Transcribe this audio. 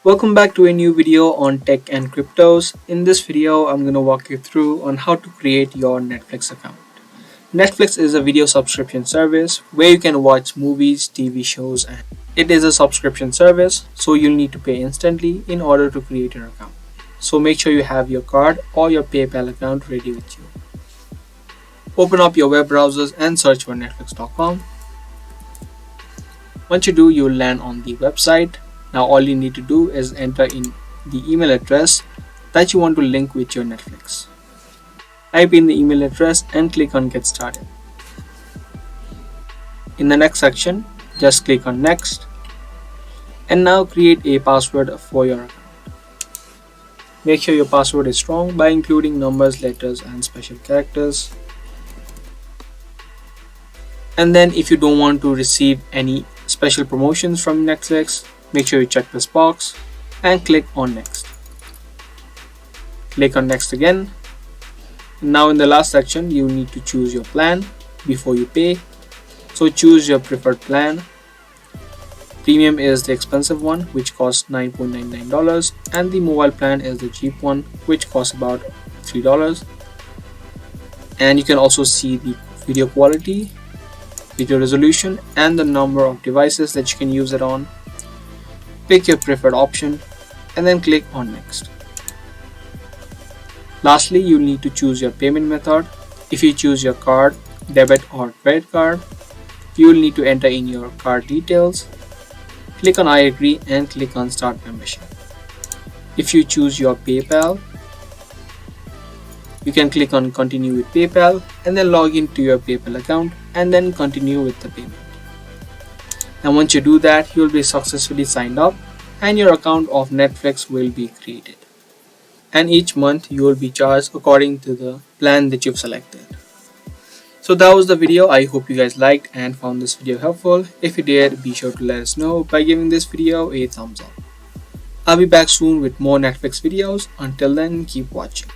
Welcome back to a new video on tech and cryptos. In this video, I'm going to walk you through on how to create your Netflix account. Netflix is a video subscription service where you can watch movies, TV shows, and it is a subscription service, so you'll need to pay instantly in order to create your account. So make sure you have your card or your PayPal account ready with you. Open up your web browsers and search for netflix.com. Once you do, you'll land on the website. Now all you need to do is enter in the email address that you want to link with your Netflix. Type in the email address and click on Get Started. In the next section, just click on Next. And now create a password for your account. Make sure your password is strong by including numbers, letters, and special characters. And then if you don't want to receive any special promotions from Netflix, make sure you check this box and click on Next. Click on Next again. Now in the last section, you need to choose your plan before you pay. So choose your preferred plan. Premium is the expensive one, which costs $9.99, and the mobile plan is the cheap one, which costs about $3. And you can also see the video quality, video resolution, and the number of devices that you can use it on. Pick your preferred option and then click on Next. Lastly, you need to choose your payment method. If you choose your card, debit or credit card, you will need to enter in your card details. Click on I agree and click on Start Membership. If you choose your PayPal, you can click on Continue with PayPal and then log into your PayPal account and then continue with the payment. And once you do that, you will be successfully signed up and your account of Netflix will be created. And each month you will be charged according to the plan that you've selected. So that was the video. I hope you guys liked and found this video helpful. If you did, be sure to let us know by giving this video a thumbs up. I'll be back soon with more Netflix videos. Until then, keep watching.